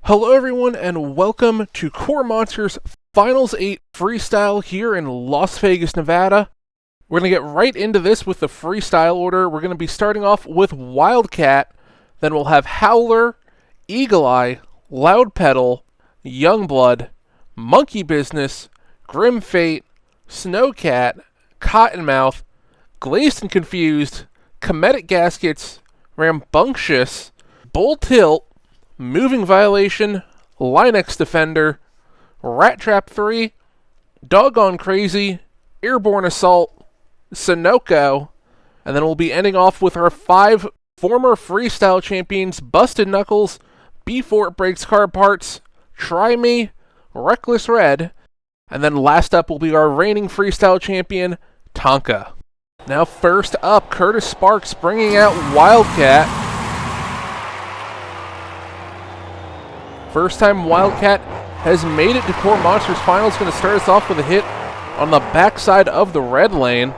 Hello everyone and welcome to KORR Monsters Finals 8 Freestyle here in Las Vegas, Nevada. We're going to get right into this with the freestyle order. We're going to be starting off with Wildcat, then we'll have Howler, Eagle Eye, Loud Pedal, Youngblood, Monkey Business, Grim Fate, Snowcat, Cottonmouth, Glazed and Confused, Cometic Gaskets, Rambunctious, Bull Tilt, Moving Violation, Linex Defender, Rat Trap 3, Doggone Crazy, Airborne Assault, Sunoco, and then we'll be ending off with our 5 former freestyle champions, Busted Knuckles, Before It Breaks Car Parts, Try Me, Reckless Red, and then last up will be our reigning freestyle champion, Tonka. Now first up, Curtis Sparks bringing out Wildcat. First time Wildcat has made it to KORR Monsters Finals. Going to start us off with a hit on the backside of the red lane.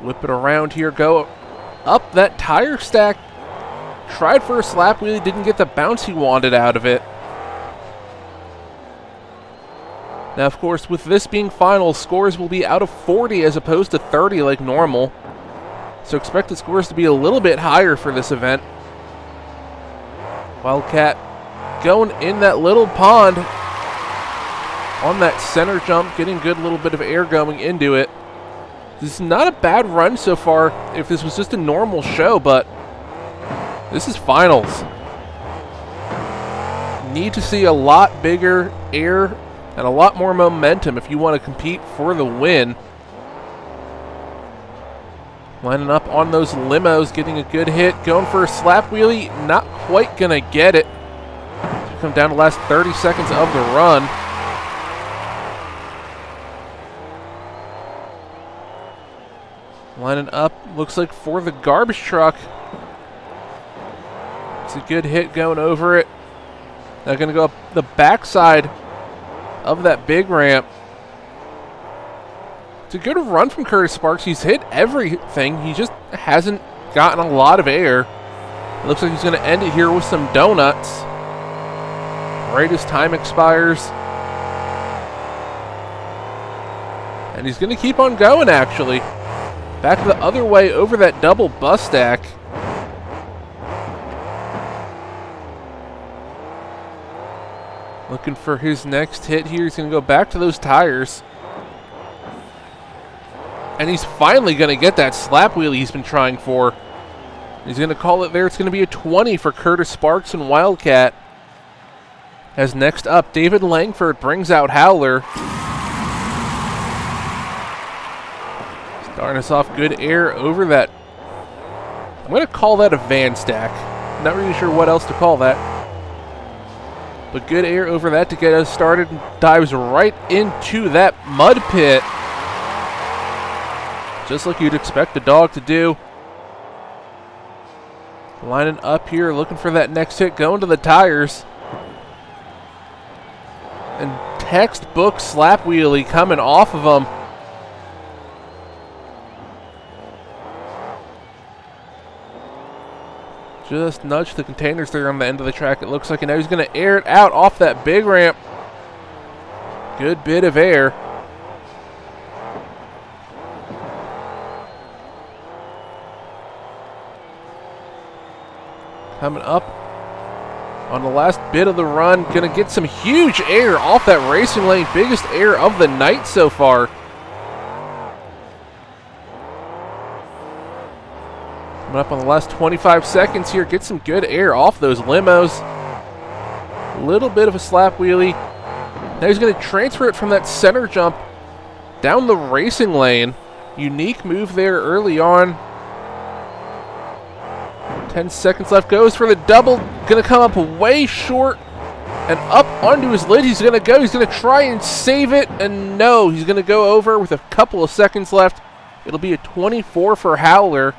Whip it around here, go up that tire stack. Tried for a slap wheelie, didn't get the bounce he wanted out of it. Now, of course, with this being finals, scores will be out of 40 as opposed to 30 like normal. So expect the scores to be a little bit higher for this event. Wildcat going in that little pond on that center jump, getting a good little bit of air going into it. This is not a bad run so far if this was just a normal show, but this is finals. Need to see a lot bigger air and a lot more momentum if you want to compete for the win. Lining up on those limos, getting a good hit, going for a slap wheelie, not quite gonna get it. Come down to the last 30 seconds of the run. Lining up, looks like for the garbage truck. It's a good hit going over it. Now gonna go up the backside of that big ramp. It's a good run from Curtis Sparks. He's hit everything. He just hasn't gotten a lot of air. It looks like he's going to end it here with some donuts right as time expires. And he's going to keep on going, actually. Back the other way over that double bus stack. Looking for his next hit here. He's going to go back to those tires. And he's finally going to get that slap wheelie he's been trying for. He's going to call it there. It's going to be a 20 for Curtis Sparks and Wildcat. As next up, David Langford brings out Howler. Starting us off, good air over that. I'm going to call that a van stack. Not really sure what else to call that. But good air over that to get us started. And dives right into that mud pit. Just like you'd expect the dog to do. Lining up here, looking for that next hit, going to the tires. And textbook slap wheelie coming off of him. Just nudged the containers there on the end of the track, it looks like, and now he's going to air it out off that big ramp. Good bit of air. Coming up on the last bit of the run. Going to get some huge air off that racing lane. Biggest air of the night so far. Coming up on the last 25 seconds here. Get some good air off those limos. A little bit of a slap wheelie. Now he's going to transfer it from that center jump down the racing lane. Unique move there early on. 10 seconds left, goes for the double, gonna come up way short and up onto his lid. He's gonna go, he's gonna try and save it, and no, he's gonna go over with a couple of seconds left. It'll be a 24 for Howler.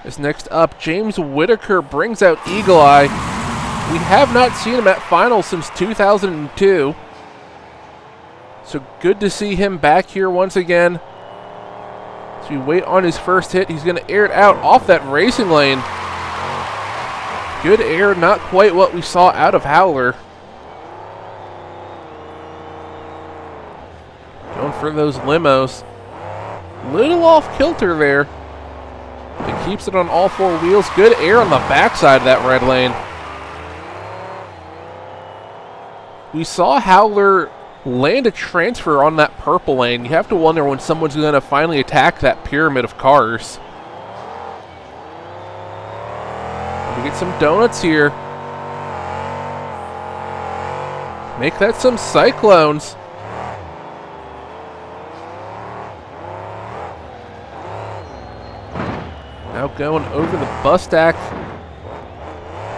As next up, James Whitaker brings out Eagle Eye. We have not seen him at finals since 2002. So good to see him back here once again. So we wait on his first hit. He's going to air it out off that racing lane. good air, not quite what we saw out of Howler. Going for those limos. Little off kilter there. It keeps it on all four wheels. Good air on the backside of that red lane. We saw Howler land a transfer on that purple lane. You have to wonder when someone's going to finally attack that pyramid of cars. We get some donuts here. Make that some cyclones. Now going over the bus stack.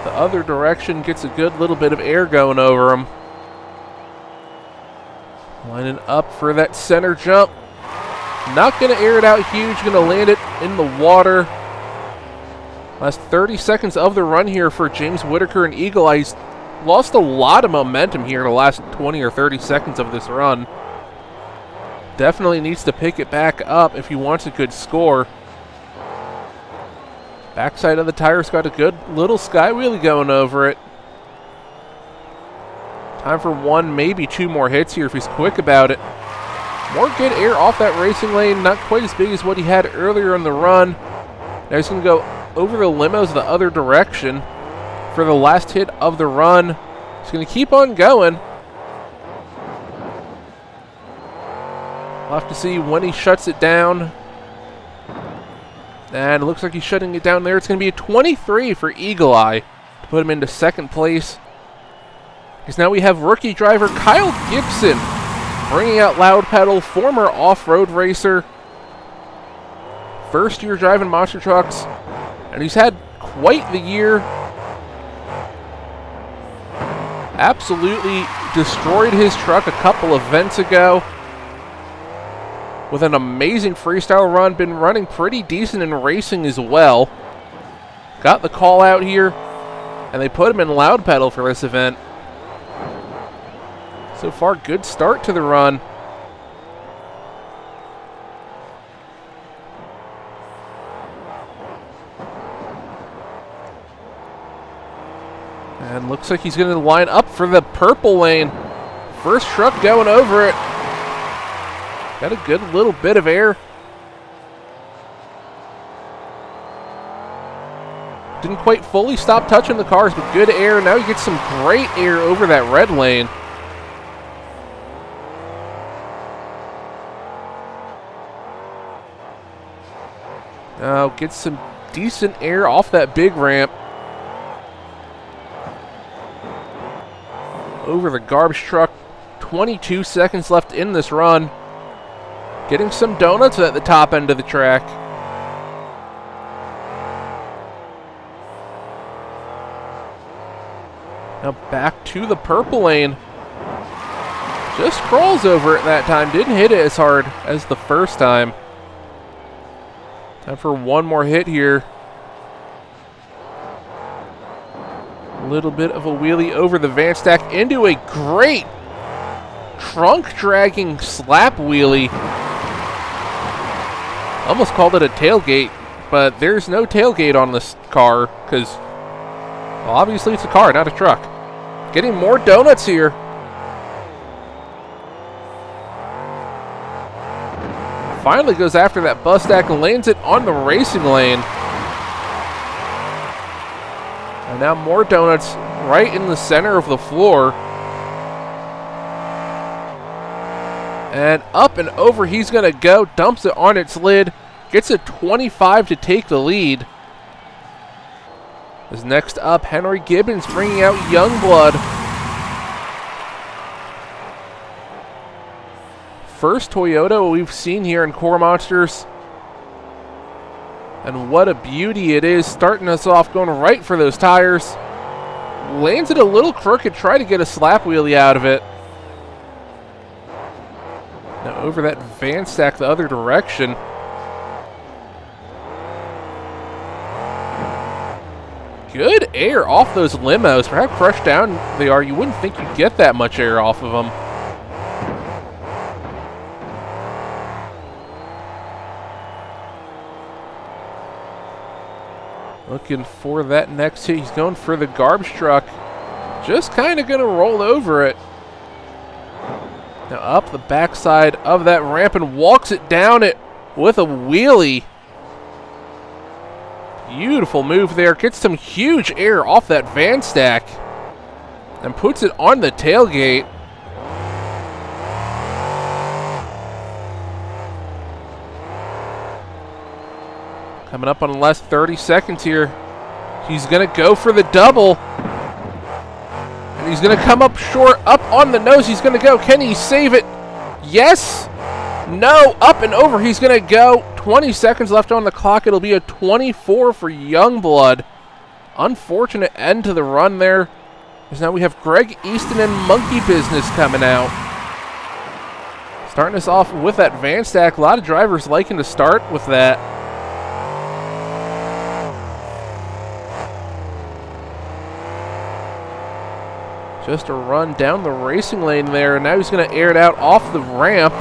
The other direction, gets a good little bit of air going over him. Lining up for that center jump. Not going to air it out huge, going to land it in the water. Last 30 seconds of the run here for James Whitaker and Eagle Eye. He's lost a lot of momentum here in the last 20 or 30 seconds of this run. Definitely needs to pick it back up if he wants a good score. Backside of the tire's got a good little sky wheelie going over it. Time for one, maybe two more hits here if he's quick about it. More good air off that racing lane, not quite as big as what he had earlier in the run. Now he's going to go over the limos the other direction for the last hit of the run. He's going to keep on going. We'll have to see when he shuts it down. And it looks like he's shutting it down there. It's going to be a 23 for Eagle Eye to put him into second place. Because now we have rookie driver Kyle Gibson bringing out Loud Pedal, former off-road racer. First year driving monster trucks. And he's had quite the year. Absolutely destroyed his truck a couple of events ago. With an amazing freestyle run, been running pretty decent in racing as well. Got the call out here, and they put him in Loud Pedal for this event. So far, good start to the run. And looks like he's going to line up for the purple lane. First truck going over it. Got a good little bit of air. Didn't quite fully stop touching the cars, but good air. Now he gets some great air over that red lane. Now gets some decent air off that big ramp. Over the garbage truck. 22 seconds left in this run. Getting some donuts at the top end of the track. Now back to the purple lane. Just crawls over it that time. Didn't hit it as hard as the first time. Time for one more hit here. A little bit of a wheelie over the van stack into a great trunk dragging slap wheelie. Almost called it a tailgate, but there's no tailgate on this car because, well, obviously it's a car, not a truck. Getting more donuts here. Finally goes after that bus stack and lands it on the racing lane. And now more donuts right in the center of the floor. And up and over he's going to go. Dumps it on its lid. Gets a 25 to take the lead. As next up, Henry Gibbons bringing out Youngblood. First Toyota we've seen here in KORR Monsters. And what a beauty it is. Starting us off going right for those tires. Lands it a little crooked. Try to get a slap wheelie out of it. Now over that van stack the other direction. Good air off those limos. For how crushed down they are, you wouldn't think you'd get that much air off of them. Looking for that next hit. He's going for the garbage truck. Just kind of going to roll over it. Now up the backside of that ramp and walks it down it with a wheelie. Beautiful move there. Gets some huge air off that van stack and puts it on the tailgate. Coming up on the last 30 seconds here. He's going to go for the double. And he's going to come up short, up on the nose. He's going to go. Can he save it? Yes. No. Up and over. He's going to go. 20 seconds left on the clock. It'll be a 24 for Youngblood. Unfortunate end to the run there. Because now we have Greg Easton and Monkey Business coming out. Starting us off with that van stack. A lot of drivers liking to start with that. Just a run down the racing lane there, and now he's going to air it out off the ramp.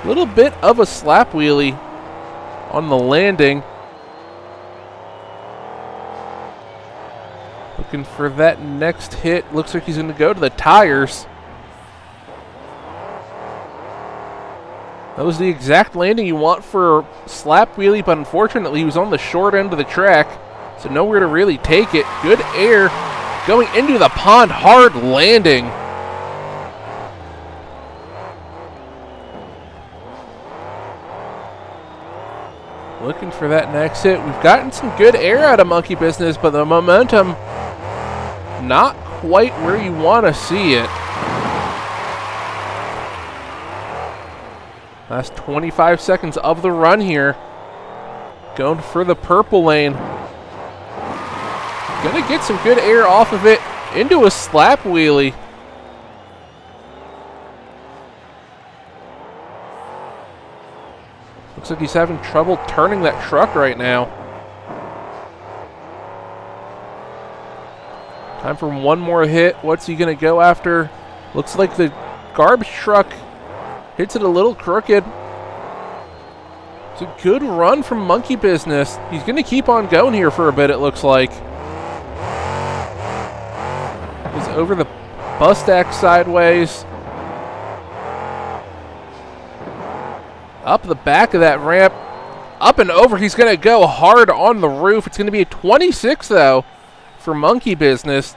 A little bit of a slap wheelie on the landing. Looking for that next hit. Looks like he's going to go to the tires. That was the exact landing you want for slap wheelie, but unfortunately he was on the short end of the track. So nowhere to really take it. Good air going into the pond. Hard landing. Looking for that next hit. We've gotten some good air out of Monkey Business, but the momentum not quite where you want to see it. Last 25 seconds of the run here. Going for the purple lane. Gonna get some good air off of it into a slap wheelie. Looks like he's having trouble turning that truck right now. Time for one more hit. What's he gonna go after? Looks like the garbage truck hits it a little crooked. It's a good run from Monkey Business. He's gonna keep on going here for a bit, it looks like. Over the bus stack sideways. Up the back of that ramp. Up and over. He's going to go hard on the roof. It's going to be a 26, though, for Monkey Business.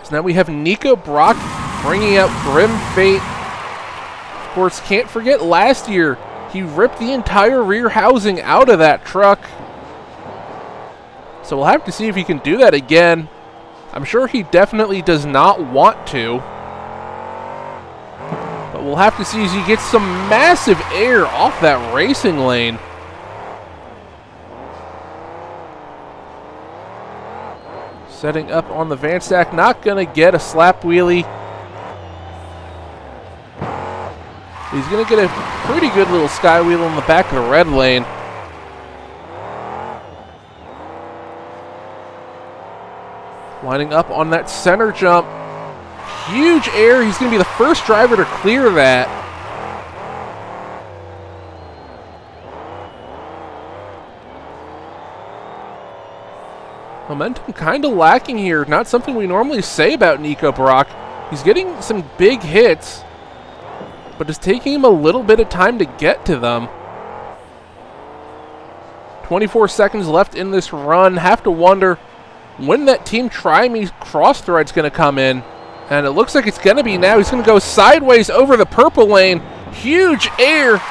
So now we have Nico Brock bringing out Grim Fate. Of course, can't forget last year. He ripped the entire rear housing out of that truck. So we'll have to see if he can do that again. I'm sure he definitely does not want to. But we'll have to see as he gets some massive air off that racing lane. Setting up on the van stack. Not going to get a slap wheelie. He's going to get a pretty good little sky wheel in the back of the red lane. Lining up on that center jump. Huge air. He's going to be the first driver to clear that. Momentum kind of lacking here. Not something we normally say about Nico Brock. He's getting some big hits, but it's taking him a little bit of time to get to them. 24 seconds left in this run. Have to wonder when that Team Try Me cross thread's going to come in. And it looks like it's going to be now. He's going to go sideways over the purple lane. Huge air.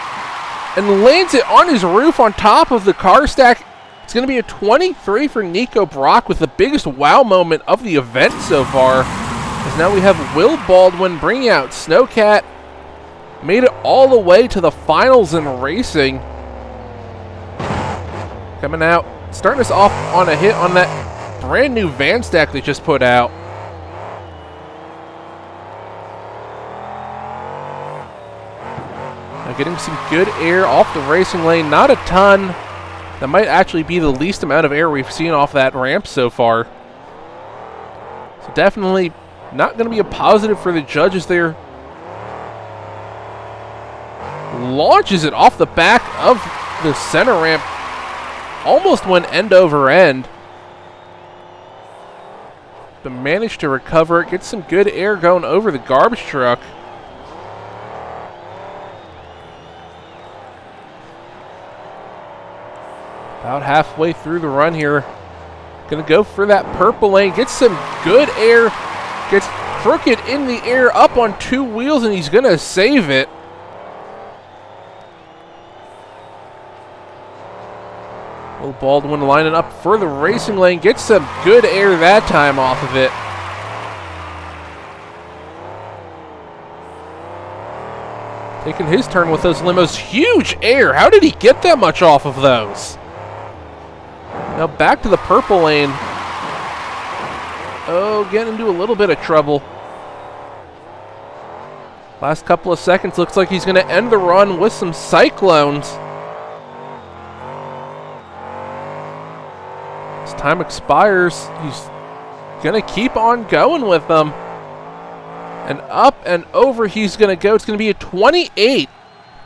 And lands it on his roof on top of the car stack. It's going to be a 23 for Nico Brock with the biggest wow moment of the event so far. As now we have Will Baldwin bringing out Snowcat. Made it all the way to the finals in racing. Coming out. Starting us off on a hit on that brand new van stack they just put out. Now getting some good air off the racing lane. Not a ton. That might actually be the least amount of air we've seen off that ramp so far. So definitely not going to be a positive for the judges there. launches it off the back of the center ramp. Almost went end over end. But managed to recover it. Get some good air going over the garbage truck. About halfway through the run here. Gonna go for that purple lane. Gets some good air. Gets crooked in the air up on two wheels, and he's gonna save it. Will Baldwin lining up for the racing lane. Gets some good air that time off of it. Taking his turn with those limos. Huge air. How did he get that much off of those? Now back to the purple lane. Oh, getting into a little bit of trouble. Last couple of seconds. Looks like he's going to end the run with some cyclones. As time expires, he's going to keep on going with them. And up and over he's going to go. It's going to be a 28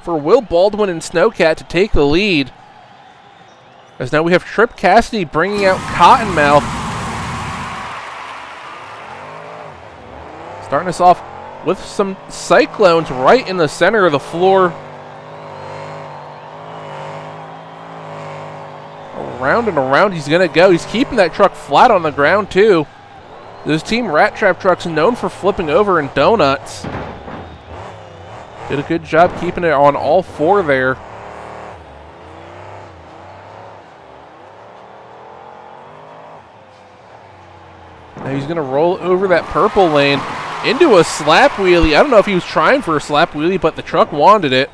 for Will Baldwin and Snowcat to take the lead. As now we have Trip Cassidy bringing out Cottonmouth. Starting us off with some cyclones right in the center of the floor. Around and around he's going to go. He's keeping that truck flat on the ground too. This Team Rat Trap truck's known for flipping over in donuts. Did a good job keeping it on all four there. Now he's going to roll over that purple lane into a slap wheelie. I don't know if he was trying for a slap wheelie, but the truck wanted it.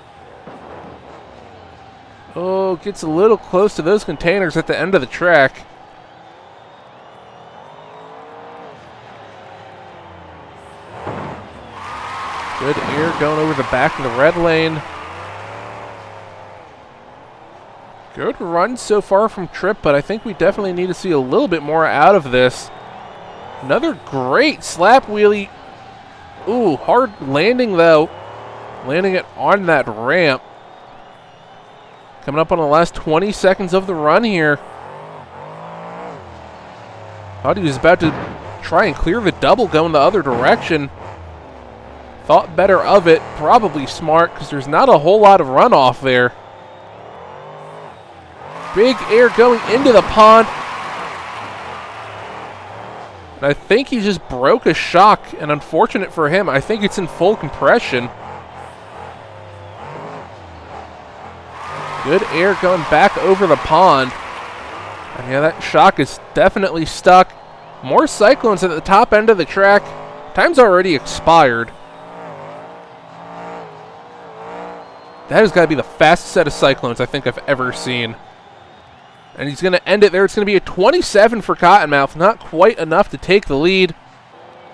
Oh, gets a little close to those containers at the end of the track. Good air going over the back of the red lane. Good run so far from Trip, but I think we definitely need to see a little bit more out of this. Another great slap wheelie. Ooh, hard landing though. Landing it on that ramp. Coming up on the last 20 seconds of the run here. Thought he was about to try and clear the double going the other direction. Thought better of it. Probably smart because there's not a whole lot of runoff there. Big air going into the pond. And I think he just broke a shock, and unfortunate for him, I think it's in full compression. Good air going back over the pond. And yeah, that shock is definitely stuck. More cyclones at the top end of the track. Time's already expired. That has got to be the fastest set of cyclones I think I've ever seen. And he's going to end it there. It's going to be a 27 for Cottonmouth. Not quite enough to take the lead.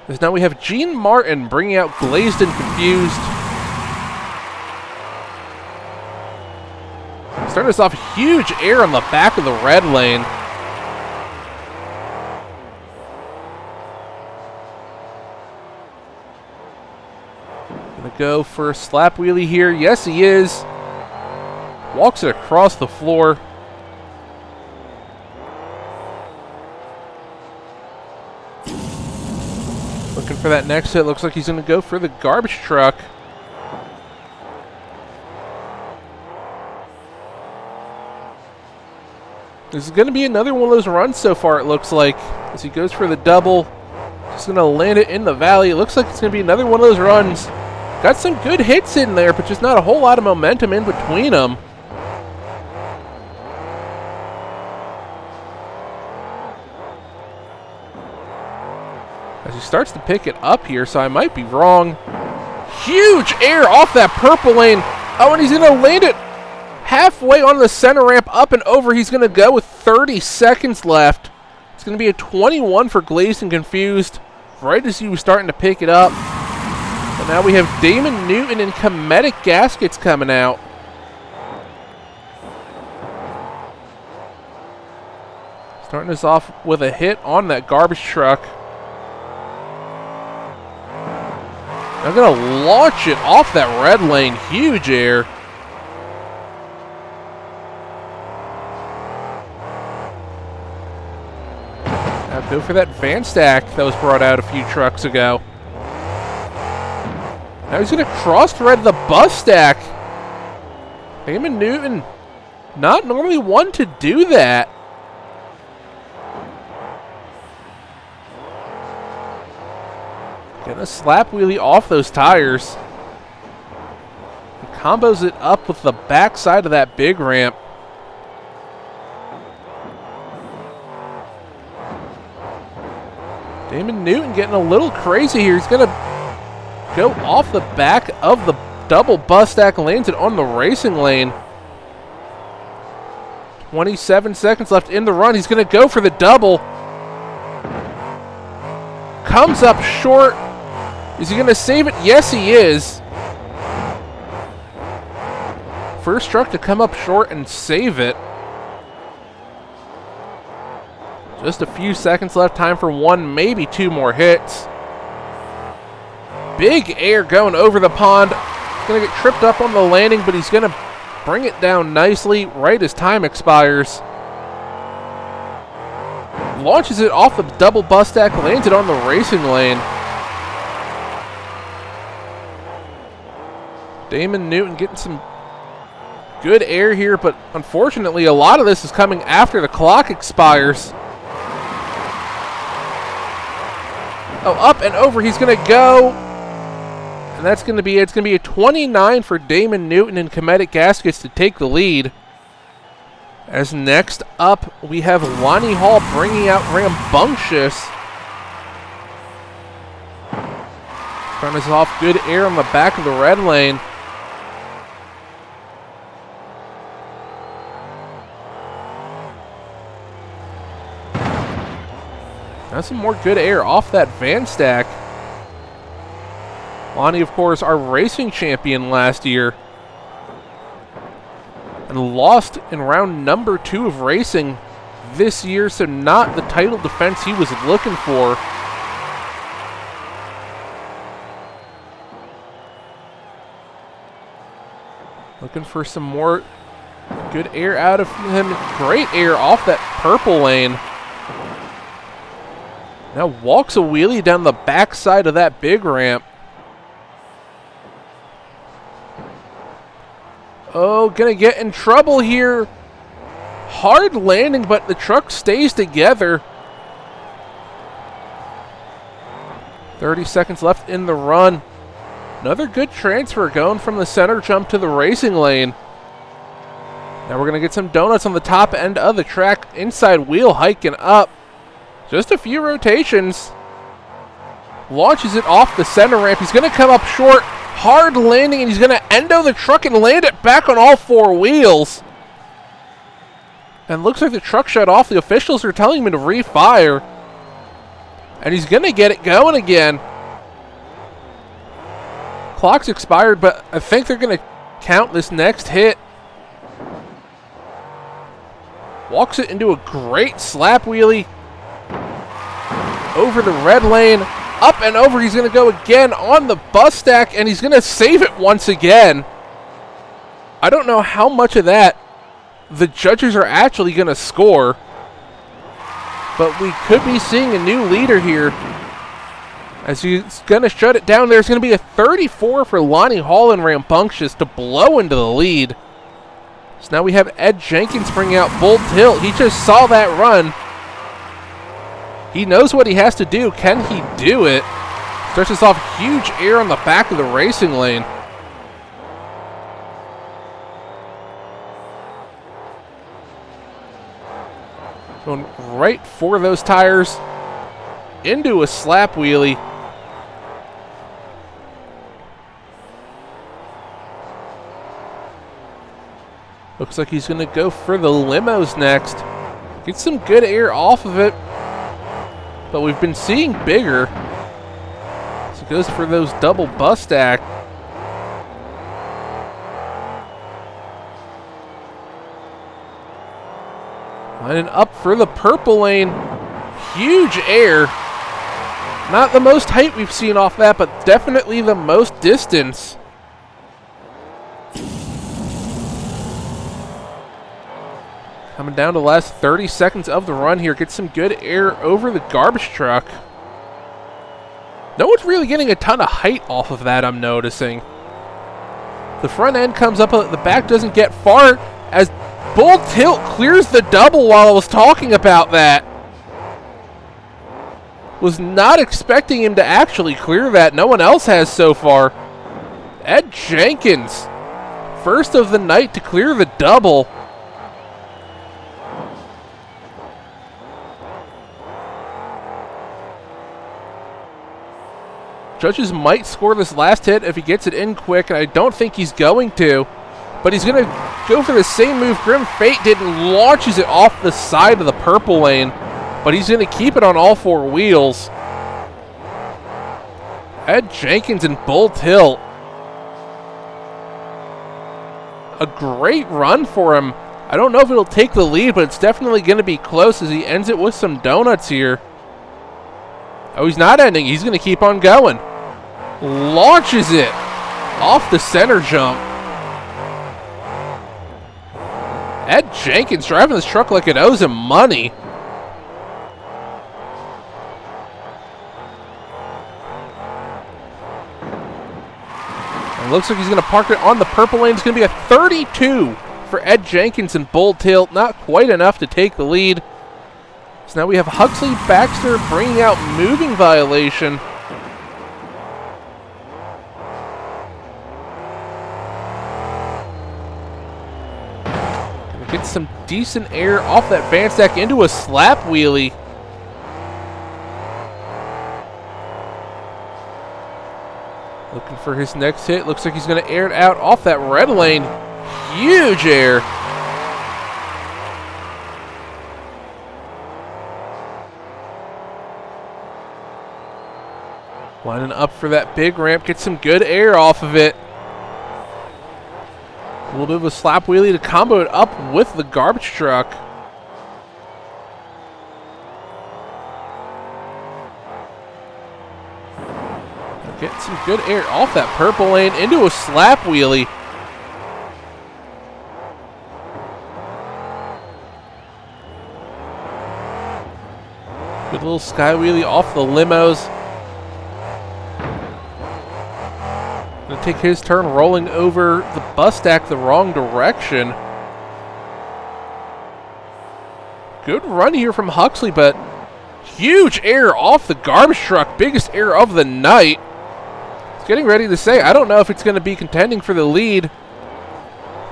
As now we have Gene Martin bringing out Glazed and Confused. Starting us off, huge air on the back of the red lane. Going to go for a slap wheelie here. Yes, he is. Walks it across the floor. Looking for that next hit. Looks like he's going to go for the garbage truck. This is going to be another one of those runs so far, it looks like. As he goes for the double. Just going to land it in the valley. It looks like it's going to be another one of those runs. Got some good hits in there, but just not a whole lot of momentum in between them. As he starts to pick it up here, so I might be wrong. Huge air off that purple lane. Oh, and he's going to land it halfway on the center ramp up and over. He's going to go with 30 seconds left. It's going to be a 21 for Glazed and Confused. Right as he was starting to pick it up. And now we have Damon Newton and Cometic Gaskets coming out. Starting us off with a hit on that garbage truck. I'm going to launch it off that red lane. Huge air. Now go for that van stack that was brought out a few trucks ago. Now he's going to cross-thread the bus stack. Damon Newton, not normally one to do that. Getting a slap wheelie off those tires. He combos it up with the backside of that big ramp. Damon Newton getting a little crazy here. He's going to go off the back of the double bus stack, lands it on the racing lane. 27 seconds left in the run. He's going to go for the double. Comes up short. Is he going to save it? Yes, he is. First truck to come up short and save it. Just a few seconds left. Time for one, maybe two more hits. Big air going over the pond. He's going to get tripped up on the landing, but he's going to bring it down nicely right as time expires. Launches it off the double bus stack, lands it on the racing lane. Damon Newton getting some good air here, but unfortunately a lot of this is coming after the clock expires. Oh, up and over he's going to go. And that's going to be it. It's going to be a 29 for Damon Newton and Cometic Gaskets to take the lead. As next up, we have Lonnie Hall bringing out Rambunctious. Trying us off good air on the back of the red lane. Now some more good air off that van stack. Lonnie, of course, our racing champion last year. And lost in round number 2 of racing this year, so not the title defense he was looking for. Looking for some more good air out of him. Great air off that purple lane. Now walks a wheelie down the backside of that big ramp. Oh, gonna get in trouble here. Hard landing, but the truck stays together. 30 seconds left in the run. Another good transfer going from the center jump to the racing lane. Now we're gonna get some donuts on the top end of the track. Inside wheel hiking up. Just a few rotations. Launches it off the center ramp. He's gonna come up short. Hard landing, and he's going to endo the truck and land it back on all 4 wheels. And looks like the truck shut off. The officials are telling him to refire. And he's going to get it going again. Clock's expired, but I think they're going to count this next hit. Walks it into a great slap wheelie. Over the red lane. Up and over, he's going to go again on the bus stack, and he's going to save it once again. I don't know how much of that the judges are actually going to score, but we could be seeing a new leader here. As he's going to shut it down, there's going to be a 34 for Lonnie Hall and Rambunctious to blow into the lead. So now we have Ed Jenkins bringing out Bull Tilt. He just saw that run. He knows what he has to do. Can he do it? Starts us off huge air on the back of the racing lane. Going right for those tires. Into a slap wheelie. Looks like he's going to go for the limos next. Get some good air off of it. But we've been seeing bigger. So he goes for those double bus stack. Lining up for the purple lane. Huge air. Not the most height we've seen off that, but definitely the most distance. Coming down to the last 30 seconds of the run here. Gets some good air over the garbage truck. No one's really getting a ton of height off of that, I'm noticing. The front end comes up, the back doesn't get far as Bull Tilt clears the double while I was talking about that. Was not expecting him to actually clear that. No one else has so far. Ed Jenkins, first of the night to clear the double. Judges might score this last hit if he gets it in quick, and I don't think he's going to. But he's going to go for the same move Grim Fate did and launches it off the side of the purple lane. But he's going to keep it on all four wheels. Ed Jenkins and Bull Tilt. A great run for him. I don't know if it'll take the lead, but it's definitely going to be close as he ends it with some donuts here. Oh, he's not ending. He's going to keep on going. Launches it off the center jump. Ed Jenkins driving this truck like it owes him money. It looks like he's going to park it on the purple lane. It's going to be a 32 for Ed Jenkins and Bull Tilt. Not quite enough to take the lead. So now we have Huxley Baxter bringing out moving violation. Gonna get some decent air off that van stack into a slap wheelie. Looking for his next hit. Looks like he's going to air it out off that red lane. Huge air. Lining up for that big ramp. Get some good air off of it. A little bit of a slap wheelie to combo it up with the garbage truck. Get some good air off that purple lane into a slap wheelie. Good little sky wheelie off the limos. Gonna take his turn rolling over the bus stack the wrong direction. Good run here from Huxley, but huge air off the garbage truck. Biggest air of the night. Getting ready to say, I don't know if it's going to be contending for the lead,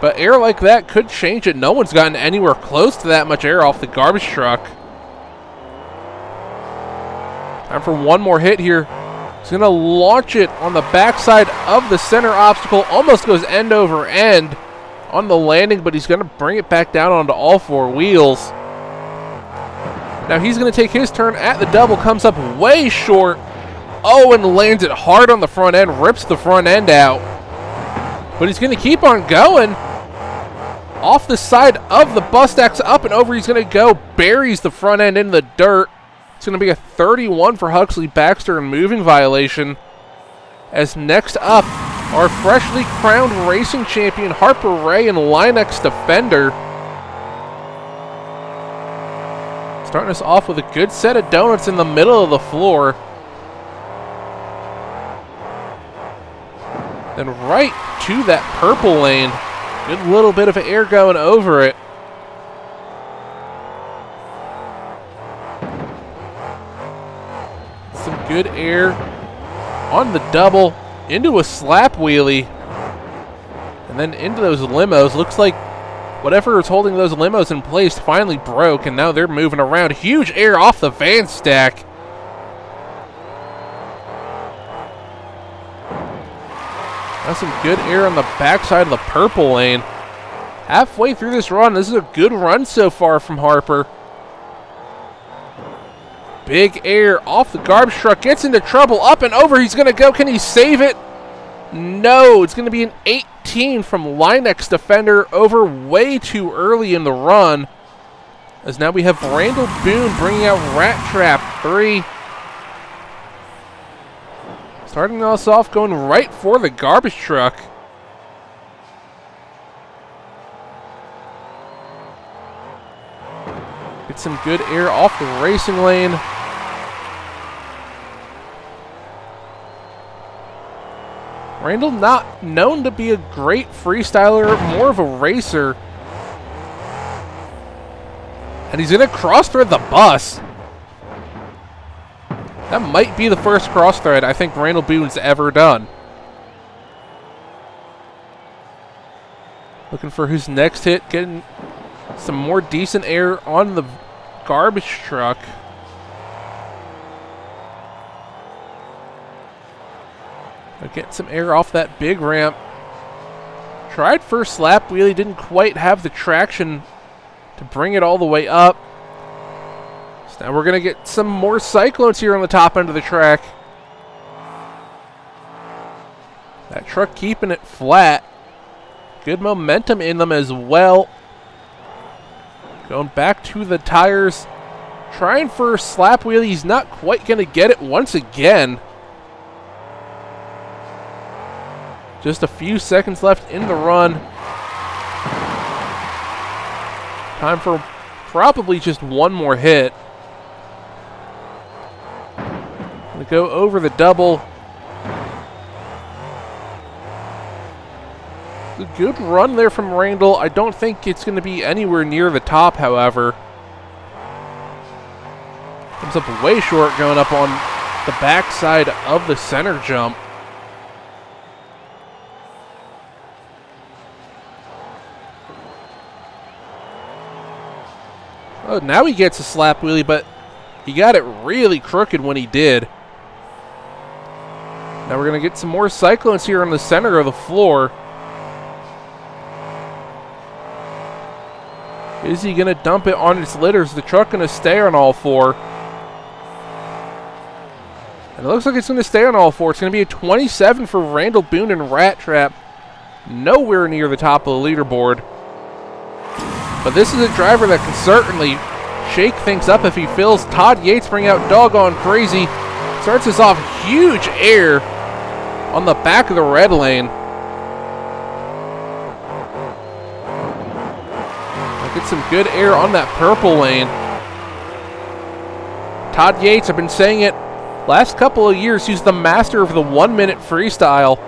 but air like that could change it. No one's gotten anywhere close to that much air off the garbage truck. Time for one more hit here. He's going to launch it on the backside of the center obstacle. Almost goes end over end on the landing, but he's going to bring it back down onto all four wheels. Now he's going to take his turn at the double. Comes up way short. Oh, and lands it hard on the front end, rips the front end out. But he's going to keep on going. Off the side of the bus stacks, up and over he's going to go. Buries the front end in the dirt. It's going to be a 31 for Huxley Baxter and moving violation. As next up, our freshly crowned racing champion Harper Ray and Linex defender. Starting us off with a good set of donuts in the middle of the floor. Then right to that purple lane. Good little bit of air going over it. Some good air on the double into a slap wheelie. And then into those limos. Looks like whatever is holding those limos in place finally broke, and now they're moving around. Huge air off the van stack. That's some good air on the backside of the purple lane. Halfway through this run, this is a good run so far from Harper. Big air off the garbage truck. Gets into trouble. Up and over. He's going to go. Can he save it? No. It's going to be an 18 from Linex defender over way too early in the run. As now we have Randall Boone bringing out Rat Trap 3. Starting us off going right for the garbage truck. Get some good air off the racing lane. Randall not known to be a great freestyler, more of a racer. And he's going to cross-thread the bus. That might be the first cross-thread I think Randall Boone's ever done. Looking for his next hit, getting some more decent air on the garbage truck. Get some air off that big ramp. Tried first lap wheelie, didn't quite have the traction to bring it all the way up. So now we're going to get some more cyclones here on the top end of the track. That truck keeping it flat. Good momentum in them as well. Going back to the tires. Trying for a slap wheelie. He's not quite going to get it once again. Just a few seconds left in the run. Time for probably just one more hit. Gonna go over the double. A good run there from Randall. I don't think it's going to be anywhere near the top, however. Comes up way short going up on the backside of the center jump. Oh, now he gets a slap wheelie, but he got it really crooked when he did. Now we're going to get some more cyclones here on the center of the floor. Is he going to dump it on its litters? The truck going to stay on all four. And it looks like it's going to stay on all four. It's going to be a 27 for Randall Boone and Rat Trap. Nowhere near the top of the leaderboard. But this is a driver that can certainly shake things up if he feels. Todd Yates bring out Doggone Crazy. Starts us off huge air on the back of the red lane. Get some good air on that purple lane. Todd Yates, I've been saying it last couple of years, he's the master of the 1 minute freestyle.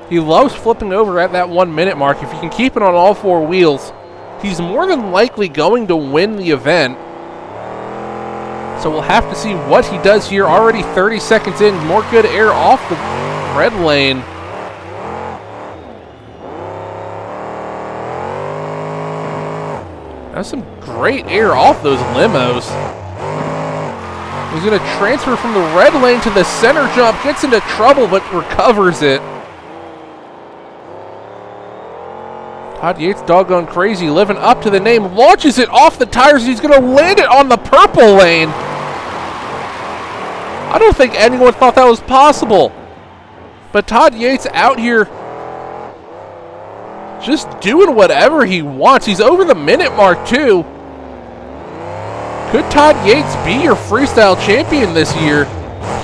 He loves flipping over at that 1 minute mark. If he can keep it on all four wheels, he's more than likely going to win the event. So we'll have to see what he does here. Already 30 seconds in, more good air off the red lane. That's some great air off those limos. He's going to transfer from the red lane to the center jump. Gets into trouble, but recovers it. Todd Yates, Doggone Crazy, living up to the name. Launches it off the tires. He's going to land it on the purple lane. I don't think anyone thought that was possible. But Todd Yates out here just doing whatever he wants. He's over the minute mark, too. Could Todd Yates be your freestyle champion this year?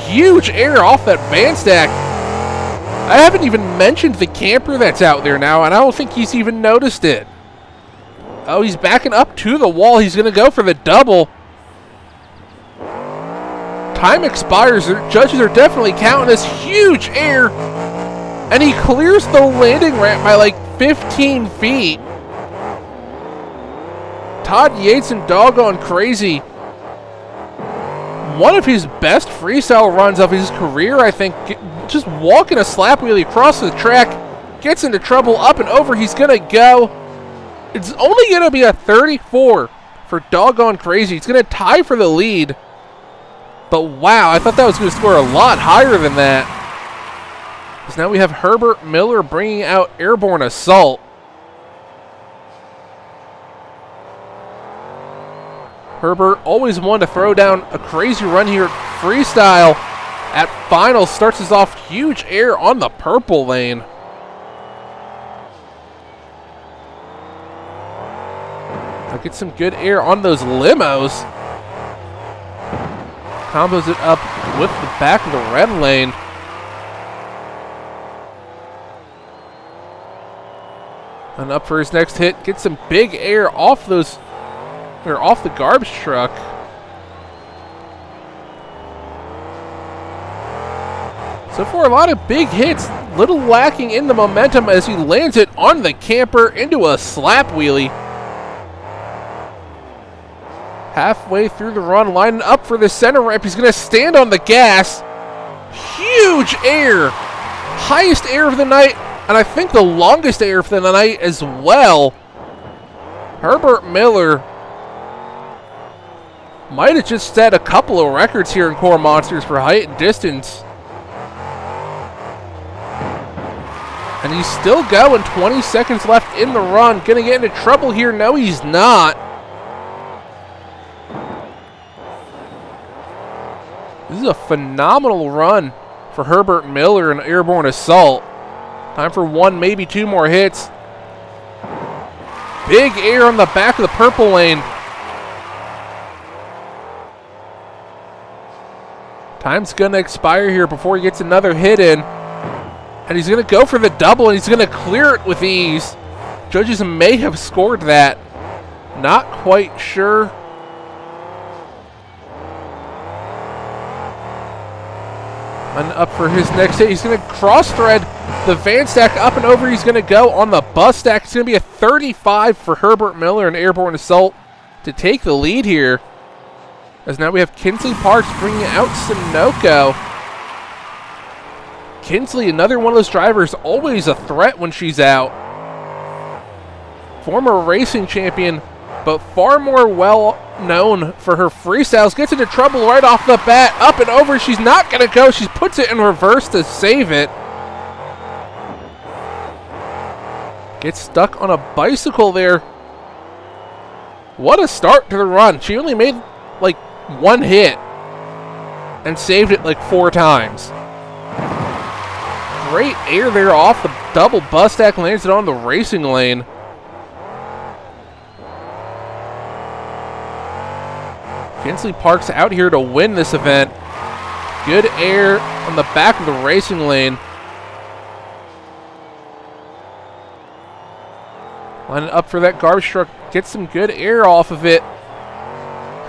Huge air off that van stack. I haven't even mentioned the camper that's out there now, and I don't think he's even noticed it. Oh, he's backing up to the wall. He's going to go for the double. Time expires. The judges are definitely counting this huge air. And he clears the landing ramp by like 15 feet. Todd Yates and Doggone Crazy. One of his best freestyle runs of his career, I think. Just walking a slap wheelie across the track. Gets into trouble up and over. He's going to go. It's only going to be a 34 for Doggone Crazy. It's going to tie for the lead. But wow, I thought that was going to score a lot higher than that. Because now we have Herbert Miller bringing out Airborne Assault. Herbert always wanted to throw down a crazy run here at Freestyle. At Finals, starts us off huge air on the purple lane. I'll get some good air on those limos. Combos it up with the back of the red lane. And up for his next hit. Get some big air off those or off the garbage truck. So far, a lot of big hits, little lacking in the momentum as he lands it on the camper into a slap wheelie. Halfway through the run, lining up for the center ramp. He's going to stand on the gas. Huge air. Highest air of the night, and I think the longest air of the night as well. Herbert Miller might have just set a couple of records here in KORR Monsters for height and distance. And he's still going, 20 seconds left in the run. Gonna get into trouble here. No, he's not. This is a phenomenal run for Herbert Miller in airborne assault. Time for one, maybe two more hits. Big air on the back of the purple lane. Time's gonna expire here before he gets another hit in. And he's going to go for the double, and he's going to clear it with ease. Judges may have scored that. Not quite sure. And up for his next hit. He's going to cross-thread the van stack up and over. He's going to go on the bus stack. It's going to be a 35 for Herbert Miller in airborne assault to take the lead here. As now we have Kinsley Parks bringing out Sunoco. Kinsley, another one of those drivers, always a threat when she's out. Former racing champion, but far more well known for her freestyles. Gets into trouble right off the bat. Up and over. She's not going to go. She puts it in reverse to save it. Gets stuck on a bicycle there. What a start to the run. She only made like one hit and saved it like 4 times. Great air there off the double bus stack, lands it on the racing lane. Kinsley Parks out here to win this event. Good air on the back of the racing lane. Lining up for that garbage truck, gets some good air off of it.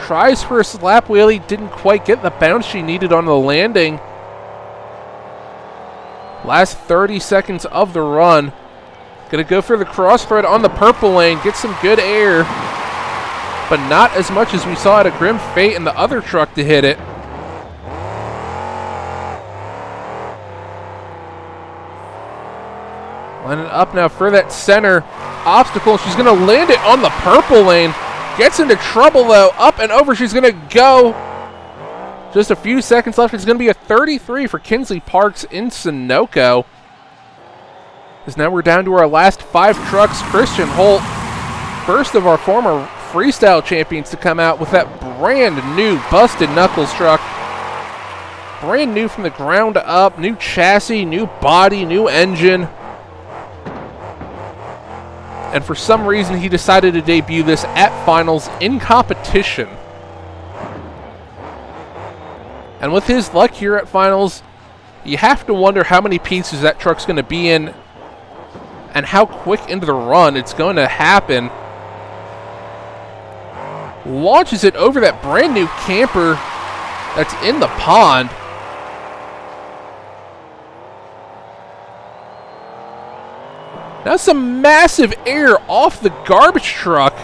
Tries for a slap wheelie, didn't quite get the bounce she needed on the landing. Last 30 seconds of the run. Gonna go for the cross thread on the purple lane. Get some good air. But not as much as we saw at a Grim Fate and the other truck to hit it. Lining up now for that center obstacle. She's gonna land it on the purple lane. Gets into trouble though. Up and over. She's gonna go. Just a few seconds left. It's going to be a 33 for Kinsley Parks in Sunoco. As now we're down to our last 5 trucks. Christian Holt, first of our former freestyle champions to come out with that brand new Busted Knuckles truck. Brand new from the ground up. New chassis, new body, new engine. And for some reason, he decided to debut this at finals in competition. And with his luck here at finals, you have to wonder how many pieces that truck's going to be in and how quick into the run it's going to happen. Launches it over that brand new camper that's in the pond. Now some massive air off the garbage truck.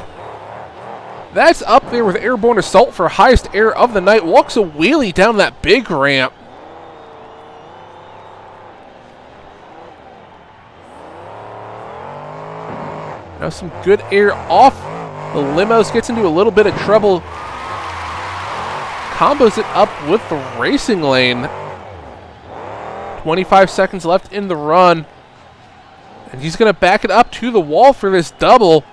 That's up there with airborne assault for highest air of the night. Walks a wheelie down that big ramp. Now some good air off the limos. Gets into a little bit of trouble. Combos it up with the racing lane. 25 seconds left in the run. And he's going to back it up to the wall for this double.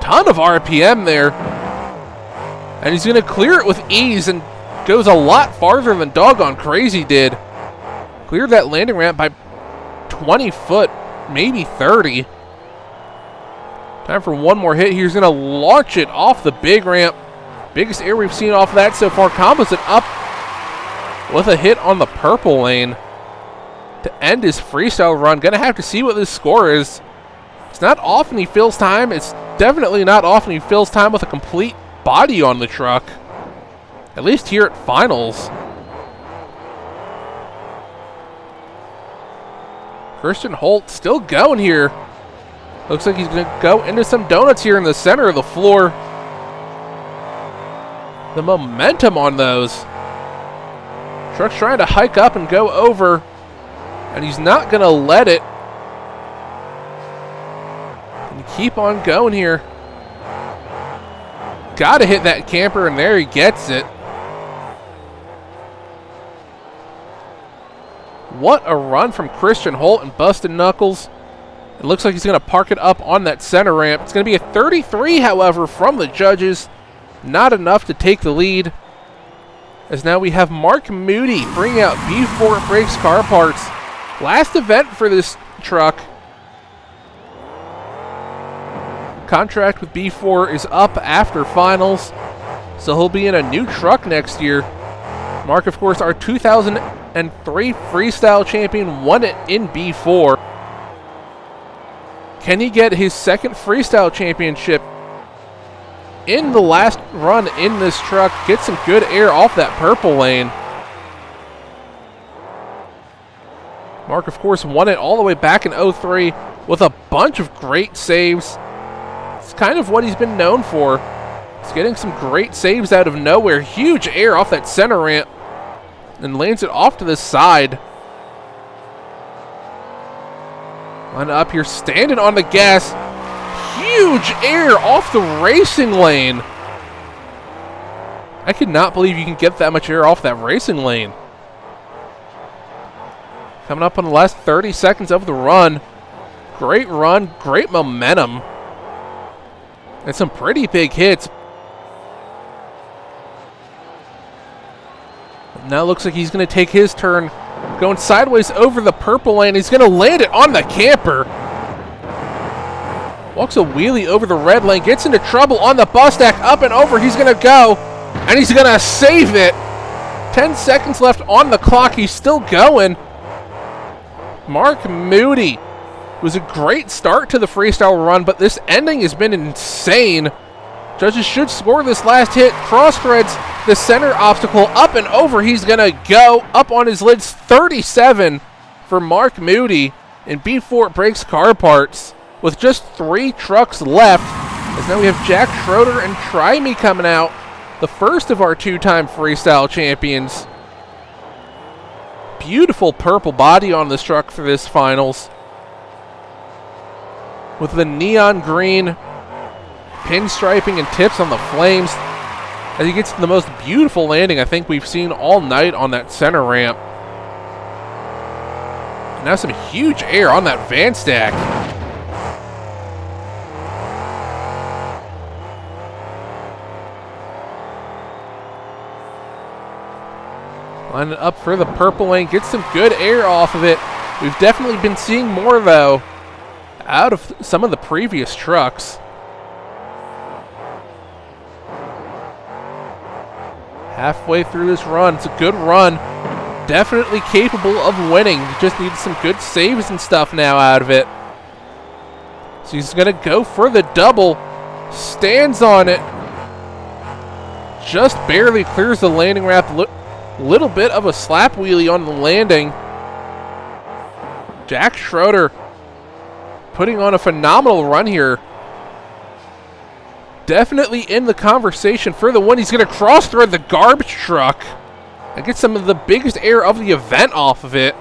Ton of RPM there. And he's going to clear it with ease and goes a lot farther than Doggone Crazy did. Cleared that landing ramp by 20 foot, maybe 30. Time for one more hit. He's going to launch it off the big ramp. Biggest air we've seen off that so far. Combos it up with a hit on the purple lane to end his freestyle run. Gonna have to see what this score is. It's not often he fills time. It's definitely not often he fills time with a complete body on the truck. At least here at finals. Christian Holt still going here. Looks like he's going to go into some donuts here in the center of the floor. The momentum on those. Truck's trying to hike up and go over, and he's not going to let it. And keep on going here. Got to hit that camper, and there he gets it. What a run from Christian Holt and Busted Knuckles. It looks like he's going to park it up on that center ramp. It's going to be a 33, however, from the judges. Not enough to take the lead. As now we have Mark Moody bringing out B4 Brakes Car Parts. Last event for this truck. Contract with B4 is up after finals, so he'll be in a new truck next year. Mark, of course, our 2003 Freestyle champion, won it in B4. Can he get his second Freestyle championship in the last run in this truck? Get some good air off that purple lane. Mark, of course, won it all the way back in 03 with a bunch of great saves. It's kind of what he's been known for. He's getting some great saves out of nowhere. Huge air off that center ramp and lands it off to the side. Line up here, standing on the gas. Huge air off the racing lane. I could not believe you can get that much air off that racing lane. Coming up on the last 30 seconds of the run. Great run, great momentum. And some pretty big hits. Now looks like he's going to take his turn. Going sideways over the purple lane. He's going to land it on the camper. Walks a wheelie over the red lane. Gets into trouble on the bus stack. Up and over. He's going to go. And he's going to save it. 10 seconds left on the clock. He's still going. Mark Moody. It was a great start to the freestyle run, but this ending has been insane. Judges should score this last hit. Cross threads the center obstacle. Up and over. He's going to go. Up on his lids. 37 for Mark Moody in B4 Brakes Car Parts. With just 3 trucks left. As now we have Jack Schroeder and Try Me coming out. The first of our 2-time freestyle champions. Beautiful purple body on this truck for this finals. With the neon green pinstriping and tips on the flames. As he gets the most beautiful landing I think we've seen all night on that center ramp. And now some huge air on that van stack. Line it up for the purple lane. Get some good air off of it. We've definitely been seeing more, though, out of some of the previous trucks. Halfway through this run. It's a good run. Definitely capable of winning. Just needs some good saves and stuff now out of it. So he's going to go for the double. Stands on it. Just barely clears the landing ramp. Little bit of a slap wheelie on the landing. Jack Schroeder putting on a phenomenal run here. Definitely in the conversation for the win. He's going to cross thread the garbage truck and get some of the biggest air of the event off of it.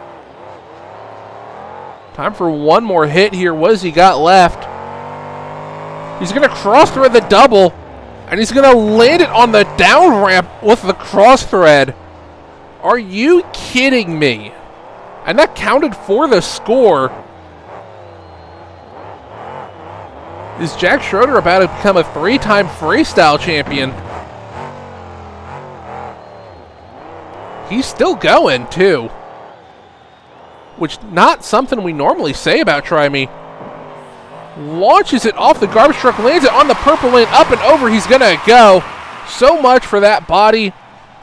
Time for one more hit here. What has he got left? He's going to cross thread the double, and he's going to land it on the down ramp with the cross thread. Are you kidding me? And that counted for the score. Is Jack Schroeder about to become a 3-time freestyle champion? He's still going, too. Which, not something we normally say about Try Me. Launches it off the garbage truck, lands it on the purple lane, up and over, he's gonna go. So much for that body.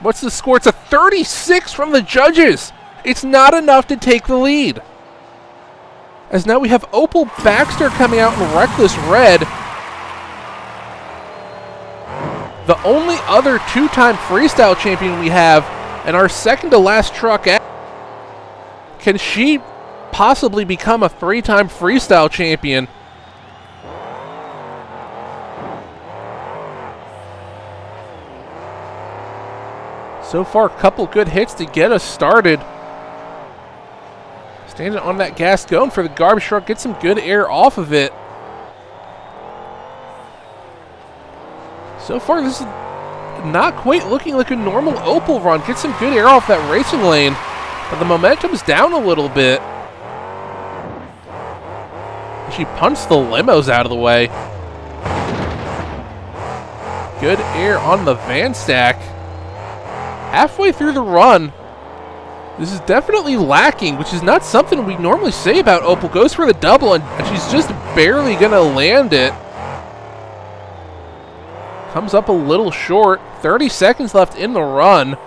What's the score? It's a 36 from the judges. It's not enough to take the lead. As now we have Opal Baxter coming out in Reckless Red. the only other two-time freestyle champion we have, and our second to last truck. Can she possibly become a three-time freestyle champion? So far, a couple good hits to get us started. Standing on that gas, going for the garbage truck, get some good air off of it. So far, this is not quite looking like a normal Opel run. Get some good air off that racing lane, but the momentum's down a little bit. She punched the limos out of the way. Good air on the van stack. Halfway through the run, this is definitely lacking, which is not something we normally say about Opel. Goes for the double, and she's just barely going to land it. Comes up a little short. 30 seconds left in the run.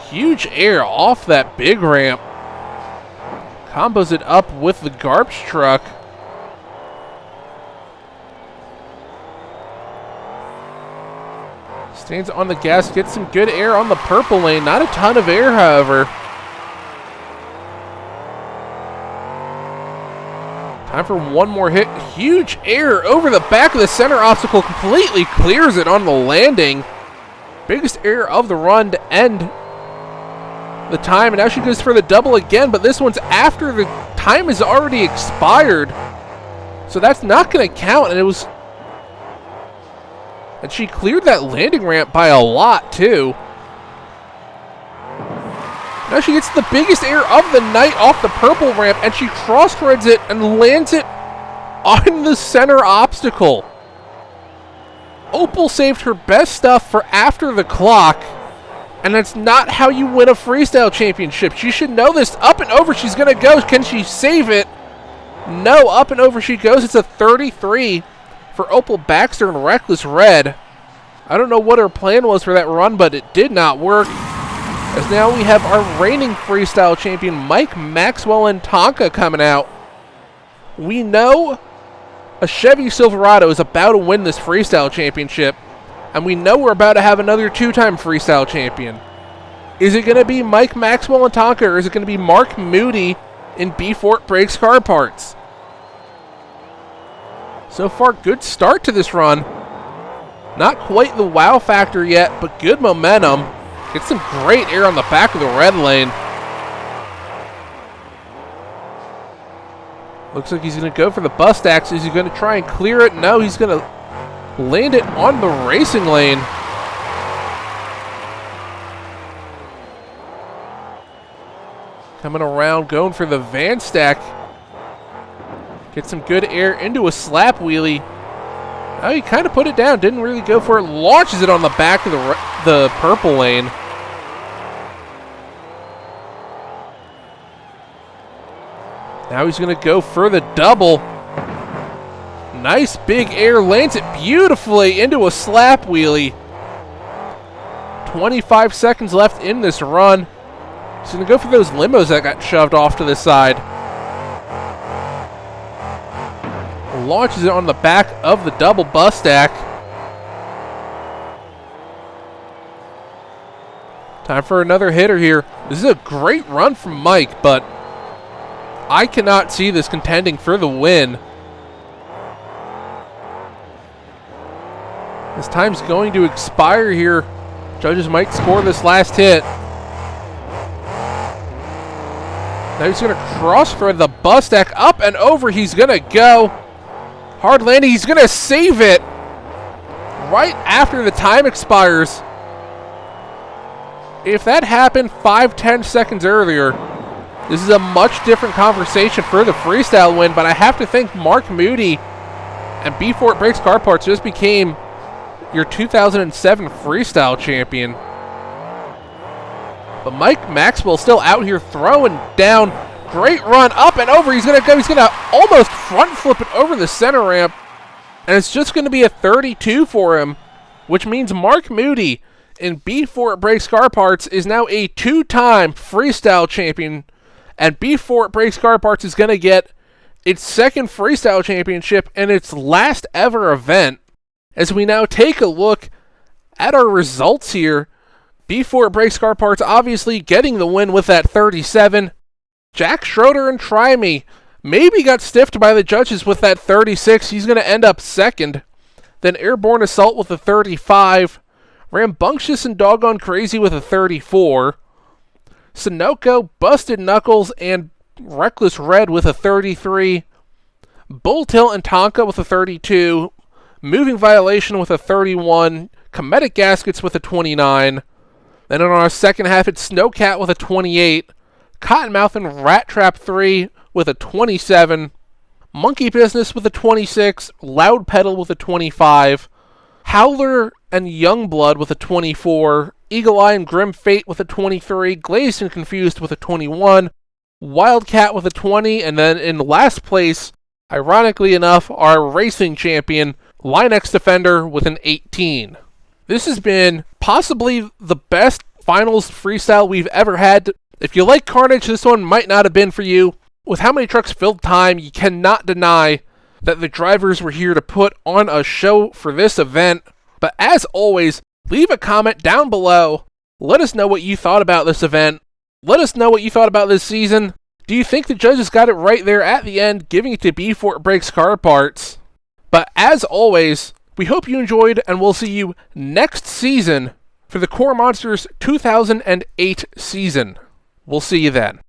Huge air off that big ramp. Combos it up with the garbage truck. Stands on the gas, gets some good air on the purple lane. Not a ton of air, however. Time for one more hit. Huge air over the back of the center obstacle. Completely clears it on the landing. Biggest air of the run to end the time. And now she goes for the double again, but this one's after the time has already expired. So that's not going to count. And she cleared that landing ramp by a lot, too. Now she gets the biggest air of the night off the purple ramp, and she cross-threads it and lands it on the center obstacle. Opel saved her best stuff for after the clock, and that's not how you win a freestyle championship. She should know this. Up and over she's going to go. Can she save it? No, up and over she goes. It's a 33 for Opel Baxter in Reckless Red. I don't know what her plan was for that run, but it did not work. As now we have our reigning freestyle champion, Mike Maxwell and Tonka, coming out. We know a Chevy Silverado is about to win this freestyle championship, and we know we're about to have another two-time freestyle champion. Is it going to be Mike Maxwell and Tonka, or is it going to be Mark Moody in B-Fort Brakes Car Parts? So far, good start to this run. Not quite the wow factor yet, but good momentum. Gets some great air on the back of the red lane. Looks like he's going to go for the bust axle. Is he going to try and clear it? No, he's going to land it on the racing lane. Coming around, going for the van stack. Get some good air into a slap wheelie. Now he kind of put it down. Didn't really go for it. Launches it on the back of the purple lane. Now he's going to go for the double. Nice big air. Lands it beautifully into a slap wheelie. 25 seconds left in this run. He's going to go for those limos that got shoved off to the side. Launches it on the back of the double bus stack. Time for another hitter here. This is a great run from Mike, but I cannot see this contending for the win. This time's going to expire here. Judges might score this last hit. Now he's going to cross-thread the bus stack. Up and over he's going to go. Hard landing. He's going to save it right after the time expires. If that happened 5-10 seconds earlier, this is a much different conversation for the freestyle win, but I have to think Mark Moody and B-Fort Brakes Car Parts just became your 2007 freestyle champion. But Mike Maxwell still out here throwing down. Great run, up and over. He's going to go. He's going to almost front flip it over the center ramp. And it's just going to be a 32 for him, which means Mark Moody in B-Fort Brakes Car Parts is now a two-time freestyle champion. And B-Fort Brakes Car Parts is going to get its second freestyle championship and its last ever event. As we now take a look at our results here, Before It Breaks Car Parts obviously getting the win with that 37. Jack Schroeder and Try Me maybe got stiffed by the judges with that 36. He's going to end up second. Then Airborne Assault with a 35. Rambunctious and Doggone Crazy with a 34. Sunoco, Busted Knuckles, and Reckless Red with a 33. Bull Tilt and Tonka with a 32. Moving Violation with a 31. Cometic Gaskets with a 29. Then on our second half, it's Snowcat with a 28. Cottonmouth and Rat Trap 3 with a 27. Monkey Business with a 26. Loud Pedal with a 25. Howler and Youngblood with a 24. Eagle Eye and Grim Fate with a 23. Glazed and Confused with a 21. Wildcat with a 20. And then in last place, ironically enough, our racing champion, Linex Defender with an 18. This has been possibly the best finals freestyle we've ever had. If you like Carnage, this one might not have been for you. With how many trucks filled time, you cannot deny that the drivers were here to put on a show for this event. But as always, leave a comment down below. Let us know what you thought about this event. Let us know what you thought about this season. Do you think the judges got it right there at the end, giving it to Before It Breaks Car Parts? But as always, we hope you enjoyed, and we'll see you next season for the KORR Monsters 2008 season. We'll see you then.